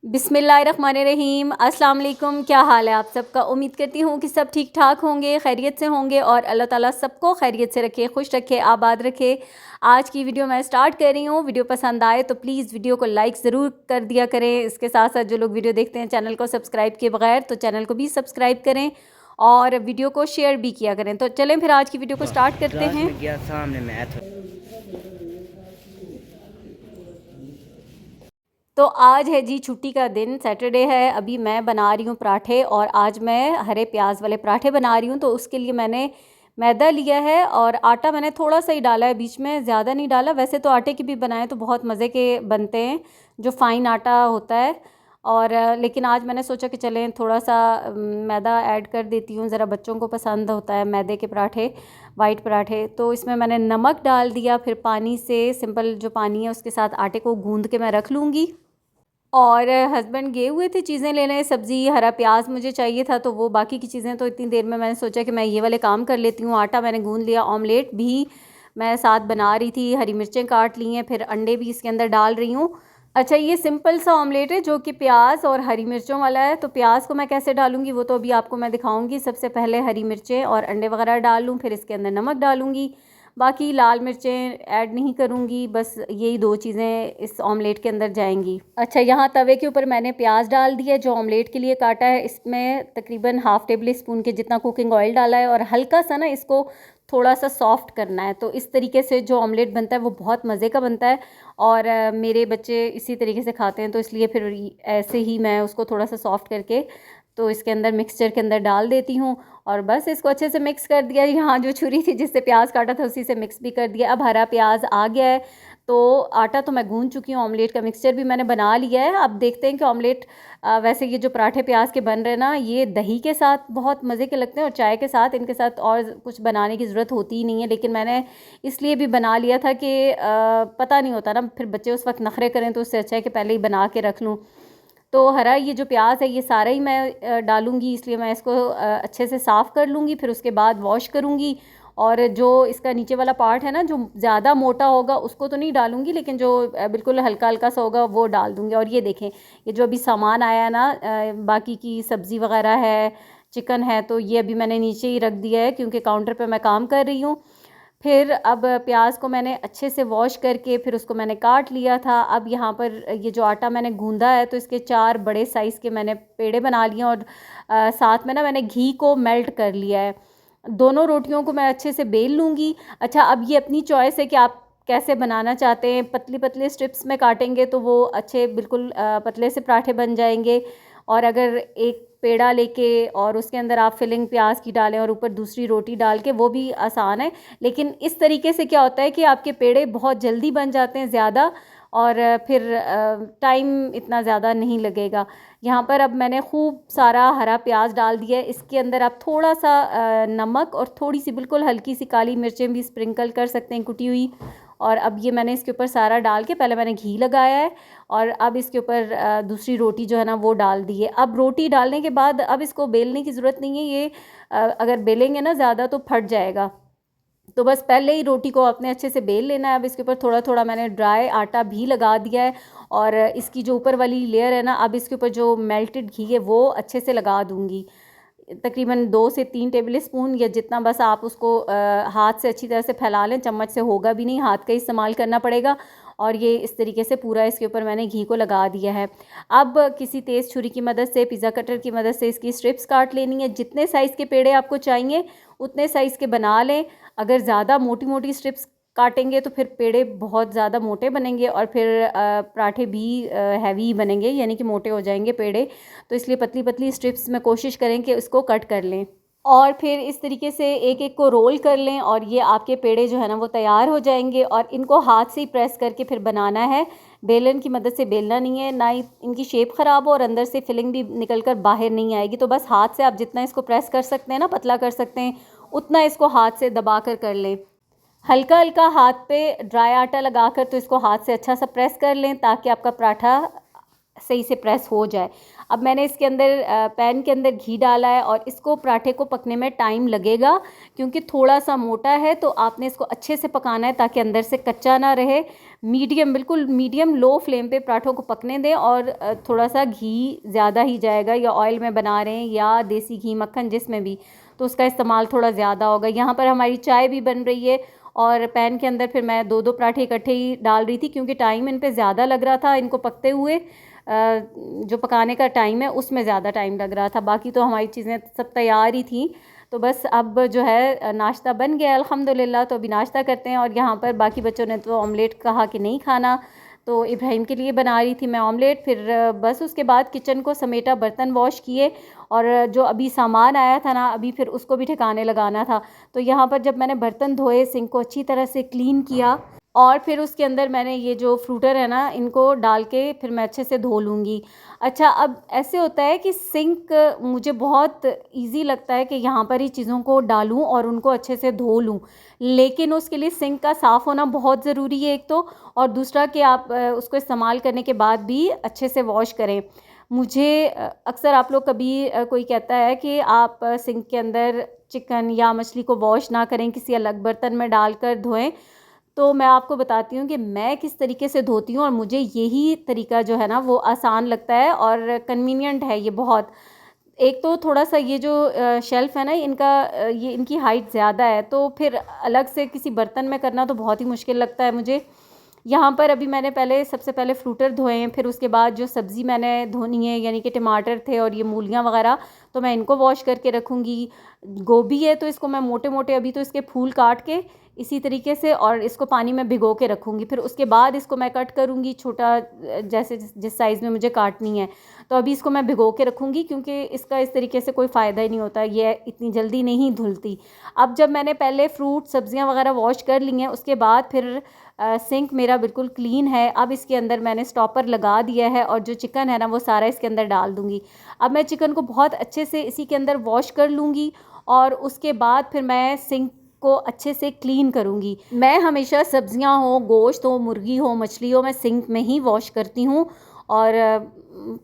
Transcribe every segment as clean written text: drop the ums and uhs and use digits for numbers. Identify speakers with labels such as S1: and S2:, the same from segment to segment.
S1: बिस्मिल्लाहिर्रहमानिर्रहीम। अस्सलाम वालेकुम। क्या हाल है आप सबका? उम्मीद करती हूँ कि सब ठीक ठाक होंगे, खैरियत से होंगे और अल्लाह ताला सबको खैरियत से रखे, खुश रखे, आबाद रखे। आज की वीडियो मैं स्टार्ट कर रही हूँ। वीडियो पसंद आए तो प्लीज़ वीडियो को लाइक ज़रूर कर दिया करें। इसके साथ साथ जो लोग वीडियो देखते हैं चैनल को सब्सक्राइब किए बगैर, तो चैनल को भी सब्सक्राइब करें और वीडियो को शेयर भी किया करें। तो चलें फिर आज की वीडियो को स्टार्ट करते हैं। तो आज है जी छुट्टी का दिन, सैटरडे है। अभी मैं बना रही हूँ पराठे और आज मैं हरे प्याज वाले पराठे बना रही हूँ। तो उसके लिए मैंने मैदा लिया है और आटा मैंने थोड़ा सा ही डाला है, बीच में ज़्यादा नहीं डाला। वैसे तो आटे की भी बनाएं तो बहुत मज़े के बनते हैं, जो फ़ाइन आटा होता है। और लेकिन आज मैंने सोचा कि चलें थोड़ा सा मैदा ऐड कर देती हूँ, ज़रा बच्चों को पसंद होता है मैदे के पराठे, वाइट पराठे। तो इसमें मैंने नमक डाल दिया, फिर पानी से सिंपल जो पानी है उसके साथ आटे को गूँध के मैं रख लूँगी। और हस्बैंड गए हुए थे चीज़ें लेने, सब्ज़ी, हरा प्याज मुझे चाहिए था, तो वो बाकी की चीज़ें तो इतनी देर में मैंने सोचा कि मैं ये वाले काम कर लेती हूँ। आटा मैंने गूँध लिया, ऑमलेट भी मैं साथ बना रही थी, हरी मिर्चें काट ली हैं, फिर अंडे भी इसके अंदर डाल रही हूँ। अच्छा, ये सिंपल सा ऑमलेट है जो कि प्याज और हरी मिर्चों वाला है। तो प्याज को मैं कैसे डालूँगी वो तो अभी आपको मैं दिखाऊँगी। सबसे पहले हरी मिर्चें और अंडे वगैरह डाल लूँ, फिर इसके अंदर नमक डालूँगी, बाकी लाल मिर्चें ऐड नहीं करूँगी। बस यही दो चीज़ें इस ऑमलेट के अंदर जाएंगी। अच्छा, यहाँ तवे के ऊपर मैंने प्याज डाल दिया जो ऑमलेट के लिए काटा है। इसमें तकरीबन हाफ़ टेबल स्पून के जितना कुकिंग ऑयल डाला है और हल्का सा ना इसको थोड़ा सा सॉफ्ट करना है। तो इस तरीके से जो ऑमलेट बनता है वो बहुत मज़े का बनता है और मेरे बच्चे इसी तरीके से खाते हैं, तो इसलिए फिर ऐसे ही मैं उसको थोड़ा सा सॉफ्ट करके तो इसके अंदर मिक्सचर के अंदर डाल देती हूँ और बस इसको अच्छे से मिक्स कर दिया। यहाँ जो छुरी थी जिससे प्याज काटा था उसी से मिक्स भी कर दिया। अब हरा प्याज आ गया है, तो आटा तो मैं गूंथ चुकी हूँ, ऑमलेट का मिक्सचर भी मैंने बना लिया है। अब देखते हैं कि ऑमलेट वैसे ये जो पराठे प्याज के बन रहे हैं ना, ये दही के साथ बहुत मज़े के लगते हैं और चाय के साथ। इनके साथ और कुछ बनाने की ज़रूरत होती ही नहीं है, लेकिन मैंने इसलिए भी बना लिया था कि पता नहीं होता ना, फिर बच्चे उस वक्त नखरे करें, तो उससे अच्छा है कि पहले ही बना के रख लूँ। तो हरा ये जो प्याज है ये सारा ही मैं डालूँगी, इसलिए मैं इसको अच्छे से साफ़ कर लूँगी, फिर उसके बाद वॉश करूँगी। और जो इसका नीचे वाला पार्ट है ना, जो ज़्यादा मोटा होगा उसको तो नहीं डालूँगी, लेकिन जो बिल्कुल हल्का हल्का सा होगा वो डाल दूँगी। और ये देखें, ये जो अभी सामान आया है ना, बाकी की सब्ज़ी वगैरह है, चिकन है, तो ये अभी मैंने नीचे ही रख दिया है क्योंकि काउंटर पर मैं काम कर रही हूँ। फिर अब प्याज को मैंने अच्छे से वॉश करके फिर उसको मैंने काट लिया था। अब यहाँ पर ये जो आटा मैंने गूंदा है तो इसके 4 बड़े साइज़ के मैंने पेड़े बना लिए और साथ में ना मैंने घी को मेल्ट कर लिया है। दोनों रोटियों को मैं अच्छे से बेल लूँगी। अच्छा, अब ये अपनी चॉइस है कि आप कैसे बनाना चाहते हैं। पतली पतले स्ट्रिप्स में काटेंगे तो वो अच्छे बिल्कुल पतले से पराठे बन जाएंगे। और अगर एक पेड़ा लेके और उसके अंदर आप फिलिंग प्याज की डालें और ऊपर दूसरी रोटी डाल के, वो भी आसान है। लेकिन इस तरीके से क्या होता है कि आपके पेड़े बहुत जल्दी बन जाते हैं ज़्यादा, और फिर टाइम इतना ज़्यादा नहीं लगेगा। यहाँ पर अब मैंने खूब सारा हरा प्याज डाल दिया है। इसके अंदर आप थोड़ा सा नमक और थोड़ी सी बिल्कुल हल्की सी काली मिर्चें भी स्प्रिंकल कर सकते हैं, कुटी हुई। और अब ये मैंने इसके ऊपर सारा डाल के, पहले मैंने घी लगाया है और अब इसके ऊपर दूसरी रोटी जो है ना वो डाल दी है। अब रोटी डालने के बाद अब इसको बेलने की ज़रूरत नहीं है, ये अगर बेलेंगे ना ज़्यादा तो फट जाएगा। तो बस पहले ही रोटी को अपने अच्छे से बेल लेना है। अब इसके ऊपर थोड़ा थोड़ा मैंने ड्राई आटा भी लगा दिया है और इसकी जो ऊपर वाली लेयर है ना, अब इसके ऊपर जो मेल्टेड घी है वो अच्छे से लगा दूँगी। तकरीबन 2 से 3 टेबल स्पून या जितना, बस आप उसको हाथ से अच्छी तरह से फैला लें, चम्मच से होगा भी नहीं, हाथ का इस्तेमाल करना पड़ेगा। और ये इस तरीके से पूरा इसके ऊपर मैंने घी को लगा दिया है। अब किसी तेज़ छुरी की मदद से, पिज़्ज़ा कटर की मदद से इसकी स्ट्रिप्स काट लेनी है। जितने साइज़ के पेड़े आपको चाहिए उतने साइज़ के बना लें। अगर ज़्यादा मोटी मोटी स्ट्रिप्स काटेंगे तो फिर पेड़े बहुत ज़्यादा मोटे बनेंगे और फिर पराठे भी हैवी बनेंगे, यानी कि मोटे हो जाएंगे पेड़े। तो इसलिए पतली पतली स्ट्रिप्स में कोशिश करें कि इसको कट कर लें और फिर इस तरीके से एक एक को रोल कर लें और ये आपके पेड़े जो है ना वो तैयार हो जाएंगे। और इनको हाथ से ही प्रेस करके फिर बनाना है, बेलन की मदद से बेलना नहीं है, ना ही इनकी शेप ख़राब हो और अंदर से फिलिंग भी निकल कर बाहर नहीं आएगी। तो बस हाथ से आप जितना इसको प्रेस कर सकते हैं ना, पतला कर सकते हैं, उतना इसको हाथ से दबा कर लें। हल्का हल्का हाथ पे ड्राई आटा लगाकर तो इसको हाथ से अच्छा सा प्रेस कर लें ताकि आपका पराठा सही से प्रेस हो जाए। अब मैंने इसके अंदर पैन के अंदर घी डाला है और इसको पराठे को पकने में टाइम लगेगा क्योंकि थोड़ा सा मोटा है, तो आपने इसको अच्छे से पकाना है ताकि अंदर से कच्चा ना रहे। मीडियम, बिल्कुल मीडियम लो फ्लेम पे पराठों को पकने दें और थोड़ा सा घी ज़्यादा ही जाएगा, या ऑयल में बना रहे हैं या देसी घी मक्खन जिसमें भी, तो उसका इस्तेमाल थोड़ा ज़्यादा होगा। यहाँ पर हमारी चाय भी बन रही है और पैन के अंदर फिर मैं 2-2 पराठे इकट्ठे ही डाल रही थी, क्योंकि टाइम इन पे ज़्यादा लग रहा था इनको पकते हुए। जो पकाने का टाइम है उसमें ज़्यादा टाइम लग रहा था, बाकी तो हमारी चीज़ें सब तैयार ही थी। तो बस अब जो है नाश्ता बन गया अल्हम्दुलिल्लाह। तो अभी नाश्ता करते हैं। और यहाँ पर बाकी बच्चों ने तो ऑमलेट कहा कि नहीं खाना, तो इब्राहिम के लिए बना रही थी मैं ऑमलेट। फिर बस उसके बाद किचन को समेटा, बर्तन वॉश किए, और जो अभी सामान आया था ना अभी फिर उसको भी ठिकाने लगाना था। तो यहाँ पर जब मैंने बर्तन धोए, सिंक को अच्छी तरह से क्लीन किया, और फिर उसके अंदर मैंने ये जो फ्रूटर है ना इनको डाल के फिर मैं अच्छे से धो लूँगी। अच्छा, अब ऐसे होता है कि सिंक मुझे बहुत इजी लगता है कि यहाँ पर ही चीज़ों को डालूँ और उनको अच्छे से धो लूँ, लेकिन उसके लिए सिंक का साफ़ होना बहुत ज़रूरी है एक तो, और दूसरा कि आप उसको इस्तेमाल करने के बाद भी अच्छे से वॉश करें। मुझे अक्सर आप लोग कभी कोई कहता है कि आप सिंक के अंदर चिकन या मछली को वॉश ना करें, किसी अलग बर्तन में डालकर धोएं। तो मैं आपको बताती हूँ कि मैं किस तरीके से धोती हूँ, और मुझे यही तरीका जो है ना वो आसान लगता है और कन्वीनियंट है ये बहुत। एक तो थोड़ा सा ये जो शेल्फ़ है ना इनका, ये इनकी हाइट ज़्यादा है, तो फिर अलग से किसी बर्तन में करना तो बहुत ही मुश्किल लगता है मुझे। यहाँ पर अभी मैंने सबसे पहले फ्रूटर धोए हैं, फिर उसके बाद जो सब्ज़ी मैंने धोनी है यानी कि टमाटर थे और ये मूलियाँ वगैरह, तो मैं इनको वॉश करके रखूँगी। गोभी है तो इसको मैं मोटे मोटे अभी तो इसके फूल काट के इसी तरीके से, और इसको पानी में भिगो के रखूँगी। फिर उसके बाद इसको मैं कट करूँगी छोटा, जैसे जिस साइज़ में मुझे काटनी है। तो अभी इसको मैं भिगो के रखूँगी, क्योंकि इसका इस तरीके से कोई फ़ायदा ही नहीं होता, ये इतनी जल्दी नहीं धुलती। अब जब मैंने पहले फ्रूट सब्ज़ियाँ वगैरह वॉश कर ली हैं, उसके बाद फिर सिंक मेरा बिल्कुल क्लीन है। अब इसके अंदर मैंने स्टॉपर लगा दिया है, और जो चिकन है ना वो सारा इसके अंदर डाल दूँगी। अब मैं चिकन को बहुत अच्छे से इसी के अंदर वॉश कर लूँगी, और उसके बाद फिर मैं सिंक को अच्छे से क्लीन करूँगी। मैं हमेशा सब्ज़ियाँ हो, गोश्त हो, मुर्गी हो, मछली हो, मैं सिंक में ही वॉश करती हूँ। और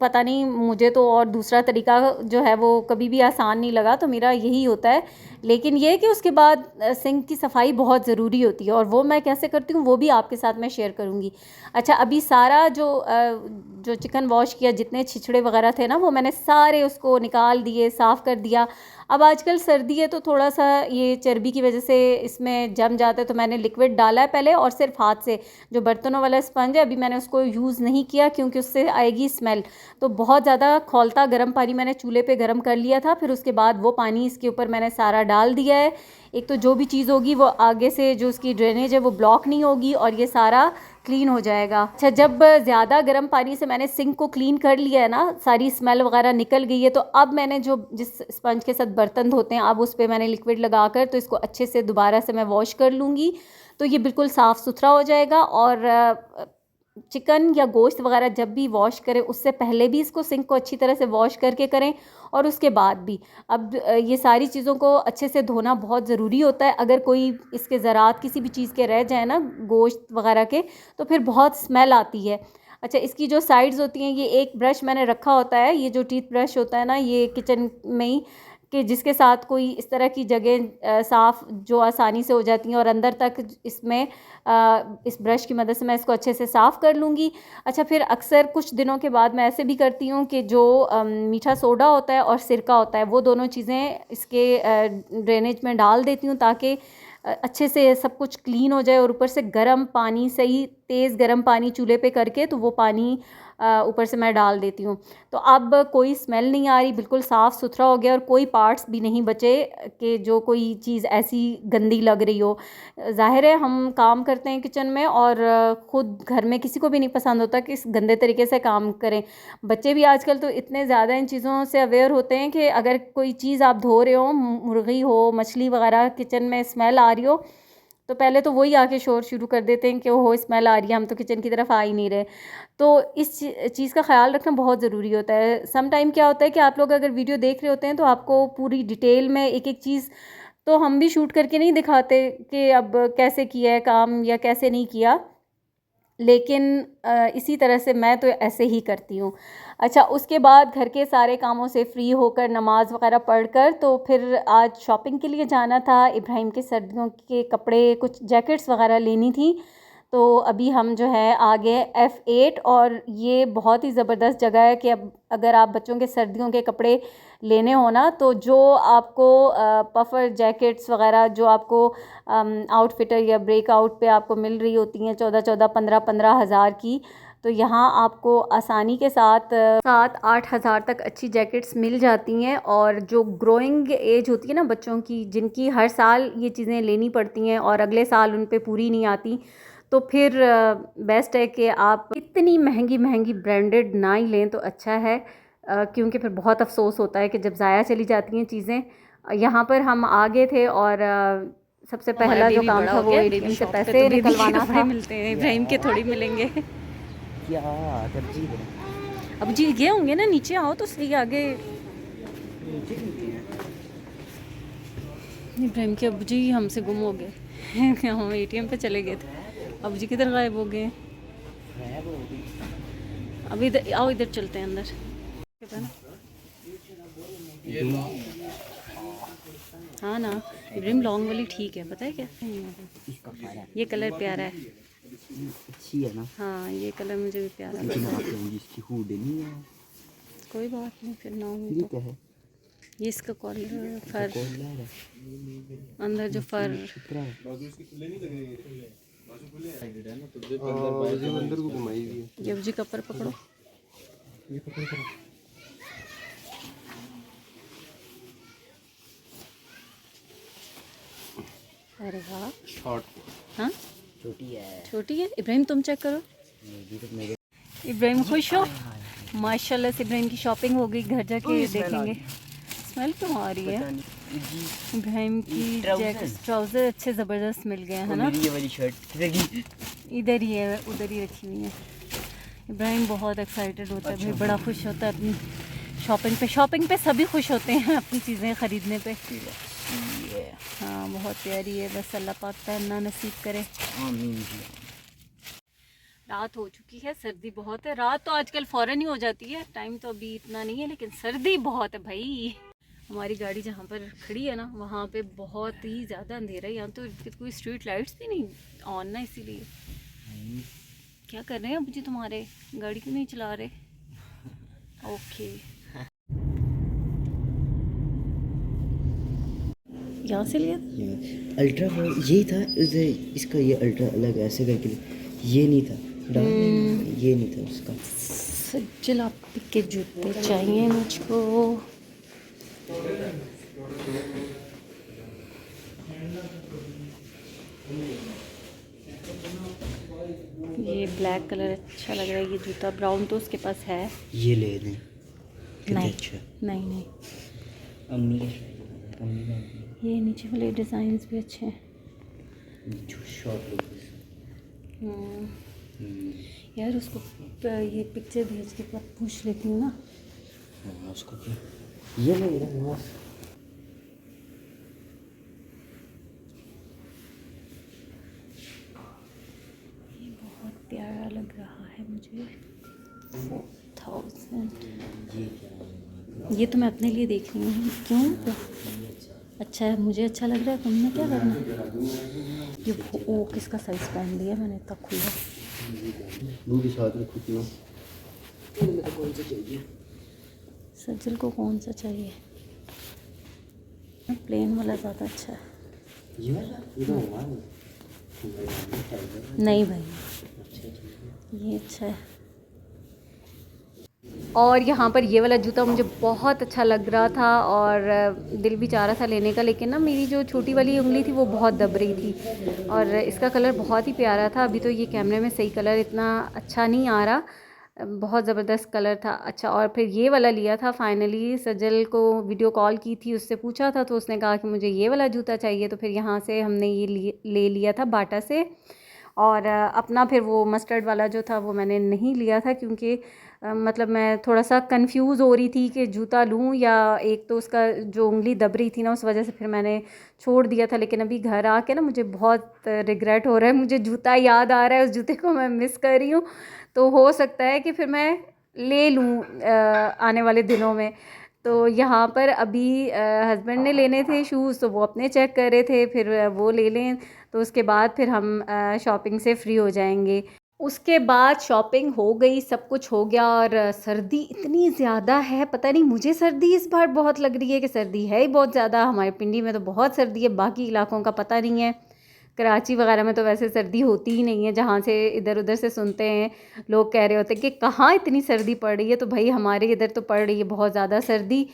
S1: पता नहीं मुझे तो और दूसरा तरीका जो है वो कभी भी आसान नहीं लगा, तो मेरा यही होता है। लेकिन ये कि उसके बाद सिंक की सफाई बहुत ज़रूरी होती है, और वो मैं कैसे करती हूँ वो भी आपके साथ मैं शेयर करूँगी। अच्छा, अभी सारा जो चिकन वॉश किया, जितने छिछड़े वगैरह थे ना वो मैंने सारे उसको निकाल दिए, साफ़ कर दिया। अब आजकल सर्दी है तो थोड़ा सा ये चर्बी की वजह से इसमें जम जाता है, तो मैंने लिक्विड डाला है पहले, और सिर्फ हाथ से जो बर्तनों वाला स्पंज है अभी मैंने उसको यूज़ नहीं किया, क्योंकि उससे आएगी स्मेल। तो बहुत ज़्यादा खौलता गर्म पानी मैंने चूल्हे पे गर्म कर लिया था, फिर उसके बाद वो पानी इसके ऊपर मैंने सारा डाल दिया है। एक तो जो भी चीज़ होगी वो आगे से जो उसकी ड्रेनेज है वो ब्लॉक नहीं होगी, और ये सारा क्लीन हो जाएगा। अच्छा, जब ज़्यादा गर्म पानी से मैंने सिंक को क्लीन कर लिया है ना, सारी स्मेल वगैरह निकल गई है, तो अब मैंने जो जिस स्पंज के साथ बर्तन धोते हैं अब उस पर मैंने लिक्विड लगाकर तो इसको अच्छे से दोबारा से मैं वॉश कर लूँगी, तो ये बिल्कुल साफ़ सुथरा हो जाएगा। और चिकन या गोश्त वगैरह जब भी वॉश करें उससे पहले भी इसको सिंक को अच्छी तरह से वॉश करके करें, और उसके बाद भी। अब ये सारी चीज़ों को अच्छे से धोना बहुत ज़रूरी होता है। अगर कोई इसके ज़रात किसी भी चीज़ के रह जाए ना गोश्त वगैरह के, तो फिर बहुत स्मेल आती है। अच्छा, इसकी जो साइड्स होती हैं, ये एक ब्रश मैंने रखा होता है, ये जो टीथ ब्रश होता है ना ये किचन में ही, कि जिसके साथ कोई इस तरह की जगह साफ़ जो आसानी से हो जाती हैं, और अंदर तक इसमें इस ब्रश की मदद से मैं इसको अच्छे से साफ़ कर लूँगी। अच्छा, फिर अक्सर कुछ दिनों के बाद मैं ऐसे भी करती हूँ कि जो मीठा सोडा होता है और सिरका होता है वो दोनों चीज़ें इसके ड्रेनेज में डाल देती हूँ, ताकि अच्छे से सब कुछ क्लीन हो जाए। और ऊपर से गर्म पानी, सही तेज़ गर्म पानी चूल्हे पे करके तो वो पानी ऊपर से मैं डाल देती हूँ। तो अब कोई स्मेल नहीं आ रही, बिल्कुल साफ़ सुथरा हो गया, और कोई पार्ट्स भी नहीं बचे कि जो कोई चीज़ ऐसी गंदी लग रही हो। ज़ाहिर है हम काम करते हैं किचन में, और ख़ुद घर में किसी को भी नहीं पसंद होता कि इस गंदे तरीके से काम करें। बच्चे भी आजकल तो इतने ज़्यादा इन चीज़ों से अवेयर होते हैं कि अगर कोई चीज़ आप धो रहे हो, मुर्गी हो, मछली वगैरह, किचन में स्मेल आ रही हो, तो पहले तो वही आके शोर शुरू कर देते हैं कि ओहो स्मेल आ रही है, हम तो किचन की तरफ आ ही नहीं रहे। तो इस चीज़ का ख्याल रखना बहुत ज़रूरी होता है। सम टाइम क्या होता है कि आप लोग अगर वीडियो देख रहे होते हैं तो आपको पूरी डिटेल में एक एक चीज़ तो हम भी शूट करके नहीं दिखाते कि अब कैसे किया है काम या कैसे नहीं किया, लेकिन इसी तरह से मैं तो ऐसे ही करती हूँ। अच्छा, उसके बाद घर के सारे कामों से फ्री होकर नमाज़ वगैरह पढ़कर तो फिर आज शॉपिंग के लिए जाना था। इब्राहिम के सर्दियों के कपड़े, कुछ जैकेट्स वगैरह लेनी थी, तो अभी हम जो है आ गए F8 और ये बहुत ही ज़बरदस्त जगह है कि अब अगर आप बच्चों के सर्दियों के कपड़े लेने हो ना, तो जो आपको पफ़र जैकेट्स वगैरह जो आपको आउटफिटर या ब्रेकआउट पे आपको मिल रही होती हैं 14-15 हज़ार की, तो यहाँ आपको आसानी के साथ 7-8 हज़ार तक अच्छी जैकेट्स मिल जाती हैं। और जो ग्रोइंग एज होती है ना बच्चों की, जिनकी हर साल ये चीज़ें लेनी पड़ती हैं और अगले साल उन पे पूरी नहीं आती, तो फिर बेस्ट है कि आप इतनी महंगी महंगी ब्रांडेड ना ही लें तो अच्छा है, क्योंकि फिर बहुत अफसोस होता है कि जब ज़ाया चली जाती हैं चीज़ें। यहाँ पर हम आ गए थे और सबसे पहला जो काम था वो एटीएम से पैसे निकलवाना था। मिलते हैं इब्राहिम के थोड़ी मिलेंगे
S2: क्या तरजीह है?
S1: अब जी गए होंगे ना, नीचे आओ तो सही आगे। इब्राहिम के अबू जी हमसे गुम हो गए हम एटीएम पे चले गए थे, अबू जी किधर गायब हो गए। अब इधर आओ, इधर चलते हैं अंदर। हाँ ना, इब्राहिम लॉन्ग वाली ठीक है, पता है क्या, ये कलर प्यारा है,
S2: अच्छी है ना।
S1: हाँ ये कलर मुझे भी प्यारा लगता है।
S2: इसकी हुड नहीं है,
S1: कोई बात नहीं, फिर ना हो तो।
S2: है
S1: ये इसका कॉलर फर, अंदर जो फर
S2: अंदर को घुमाई।
S1: जब जी कपर पकड़ो। अरे वाह,
S2: शॉर्ट
S1: हाँ
S2: छोटी है,
S1: छोटी है। इब्राहिम तुम चेक करो। इब्राहिम खुश हो, माशाल्लाह से इब्राहिम की शॉपिंग हो गई, घर जाके देखेंगे। स्मेल क्यों आ रही है? इब्राहिम की जैकेट ट्राउज़र अच्छे ज़बरदस्त मिल गए हैं ना।
S2: ये वाली शर्ट
S1: इधर ही है, उधर ही रखी हुई है। इब्राहिम बहुत एक्साइटेड होता है भाई, बड़ा खुश होता है अपनी शॉपिंग पे सभी खुश होते हैं अपनी चीज़ें ख़रीदने पे। हाँ बहुत प्यारी है, बस अल्लाह पाक पहनना नसीब करे। रात हो चुकी है, सर्दी बहुत है। रात तो आजकल फ़ौरन ही हो जाती है, टाइम तो अभी इतना नहीं है, लेकिन सर्दी बहुत है भाई। हमारी गाड़ी जहाँ पर खड़ी है ना, वहाँ पे बहुत ही ज़्यादा अंधेरा है। यहाँ तो कोई स्ट्रीट लाइट्स भी नहीं ऑन ना, इसीलिए। क्या कर रहे हैं अब जी तुम्हारे, गाड़ी क्यों नहीं चला रहे? ओके, यहाँ से लिया
S2: अल्ट्रा यही था, इसका ये अल्ट्रा अलग ऐसे करके ये नहीं था, ये नहीं था उसका।
S1: सज्जल के जूते चाहिए मुझको। ये ब्लैक कलर अच्छा लग रहा है, ये जूता ब्राउन तो उसके पास है,
S2: ये ले लें।
S1: नहीं
S2: अच्छा
S1: नहीं नहीं,
S2: अम्मी
S1: ये नीचे वाले डिज़ाइंस भी अच्छे हैं। यार उसको ये पिक्चर भेज के पूछ लेती हूँ ना।
S2: उसको ये ले रहा है।
S1: ये बहुत प्यारा लग रहा है मुझे। 4000 ये तो मैं अपने लिए देख रही हूँ। क्यों अच्छा है, मुझे अच्छा लग रहा है, तुमने क्या करना है? ये ओ किसका साइज़ पहन लिया मैंने, इतना खुला।
S2: वो भी साथ में खुद ना, कौन सा चाहिए?
S1: सज्जल को कौन सा चाहिए? प्लेन वाला ज़्यादा अच्छा है।
S2: ये वाला ये तो
S1: नहीं भाई, ये अच्छा है। और यहाँ पर ये वाला जूता मुझे बहुत अच्छा लग रहा था और दिल भी चाह रहा था लेने का, लेकिन ना मेरी जो छोटी वाली उंगली थी वो बहुत दब रही थी। और इसका कलर बहुत ही प्यारा था। अभी तो ये कैमरे में सही कलर इतना अच्छा नहीं आ रहा, बहुत ज़बरदस्त कलर था। अच्छा, और फिर ये वाला लिया था फाइनली। सजल को वीडियो कॉल की थी, उससे पूछा था तो उसने कहा कि मुझे ये वाला जूता चाहिए, तो फिर यहाँ से हमने ये ले लिया था बाटा से। और अपना फिर वो मस्टर्ड वाला जो था वो मैंने नहीं लिया था, क्योंकि मतलब मैं थोड़ा सा कंफ्यूज हो रही थी कि जूता लूँ या, एक तो उसका जो उंगली दब रही थी ना उस वजह से फिर मैंने छोड़ दिया था। लेकिन अभी घर आके ना मुझे बहुत रिग्रेट हो रहा है, मुझे जूता याद आ रहा है, उस जूते को मैं मिस कर रही हूँ। तो हो सकता है कि फिर मैं ले लूँ आने वाले दिनों में। तो यहाँ पर अभी हस्बैंड ने लेने थे शूज़, तो वो अपने चेक कर रहे थे, फिर वो ले लें तो उसके बाद फिर हम शॉपिंग से फ्री हो जाएंगे। उसके बाद शॉपिंग हो गई, सब कुछ हो गया, और सर्दी इतनी ज़्यादा है, पता नहीं मुझे सर्दी इस बार बहुत लग रही है कि सर्दी है ही बहुत ज़्यादा। हमारे पिंडी में तो बहुत सर्दी है, बाकी इलाकों का पता नहीं है। कराची वगैरह में तो वैसे सर्दी होती ही नहीं है, जहाँ से इधर उधर से सुनते हैं लोग कह रहे होते हैं कि कहाँ इतनी सर्दी पड़ रही है, तो भाई हमारे इधर तो पड़ रही है बहुत ज़्यादा सर्दी।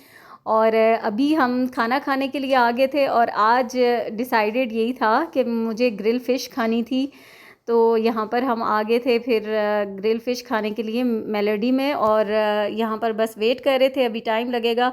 S1: और अभी हम खाना खाने के लिए आ गए थे, और आज डिसाइडेड यही था कि मुझे ग्रिल फ़िश खानी थी। तो यहाँ पर हम आ गए थे फिर ग्रिल फ़िश खाने के लिए मेलोडी में, और यहाँ पर बस वेट कर रहे थे, अभी टाइम लगेगा।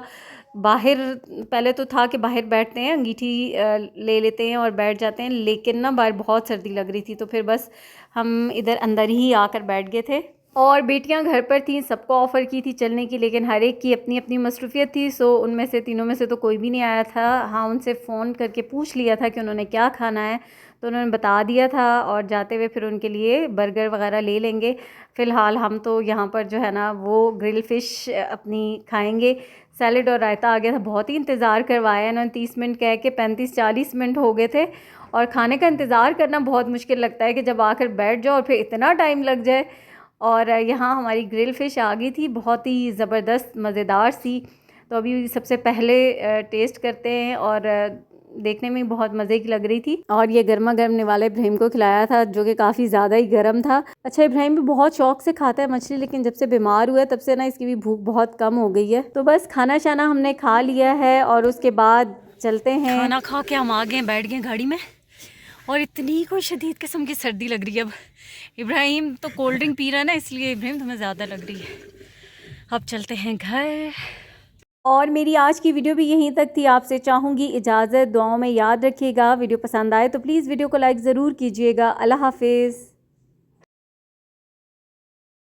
S1: बाहर पहले तो था कि बाहर बैठते हैं, अंगीठी ले लेते हैं और बैठ जाते हैं, लेकिन ना बाहर बहुत सर्दी लग रही थी, तो फिर बस हम इधर अंदर ही आकर बैठ गए थे। और बेटियां घर पर थीं, सबको ऑफ़र की थी चलने की, लेकिन हर एक की अपनी अपनी मसरूफ़ियत थी। सो उनमें से तीनों में से तो कोई भी नहीं आया था। हाँ, उनसे फ़ोन करके पूछ लिया था कि उन्होंने क्या खाना है, तो उन्होंने बता दिया था, और जाते हुए फिर उनके लिए बर्गर वगैरह ले लेंगे। फ़िलहाल हम तो यहाँ पर जो है ना वो ग्रिल फ़िश अपनी खाएंगे। सैलड और रायता आ गया था, बहुत ही इंतज़ार करवाया इन्होंने, 30 मिनट कह के 35-40 मिनट हो गए थे। और खाने का इंतज़ार करना बहुत मुश्किल लगता है कि जब आकर बैठ जाओ और फिर इतना टाइम लग जाए। और यहाँ हमारी ग्रिल फ़िश आ गई थी, बहुत ही ज़बरदस्त मज़ेदार सी। तो अभी सबसे पहले टेस्ट करते हैं, और देखने में बहुत मज़े की लग रही थी। और ये गर्मा गर्म निवाला इब्राहिम को खिलाया था, जो कि काफ़ी ज़्यादा ही गर्म था। अच्छा, इब्राहिम भी बहुत शौक से खाता है मछली, लेकिन जब से बीमार हुआ है तब से ना इसकी भी भूख बहुत कम हो गई है। तो बस खाना शाना हमने खा लिया है, और उसके बाद चलते हैं। खाना खा के हम आ गए, बैठ गए गाड़ी में, और इतनी कोई शदीद किस्म की सर्दी लग रही है। अब इब्राहिम तो कोल्ड ड्रिंक पी रहा है ना, इसलिए इब्राहिम तुम्हें ज़्यादा लग रही है। अब चलते हैं घर। और मेरी आज की वीडियो भी यहीं तक थी। आपसे चाहूँगी इजाज़त, दुआओं में याद रखिएगा। वीडियो पसंद आए तो प्लीज़ वीडियो को लाइक ज़रूर कीजिएगा। अल्लाह हाफिज़।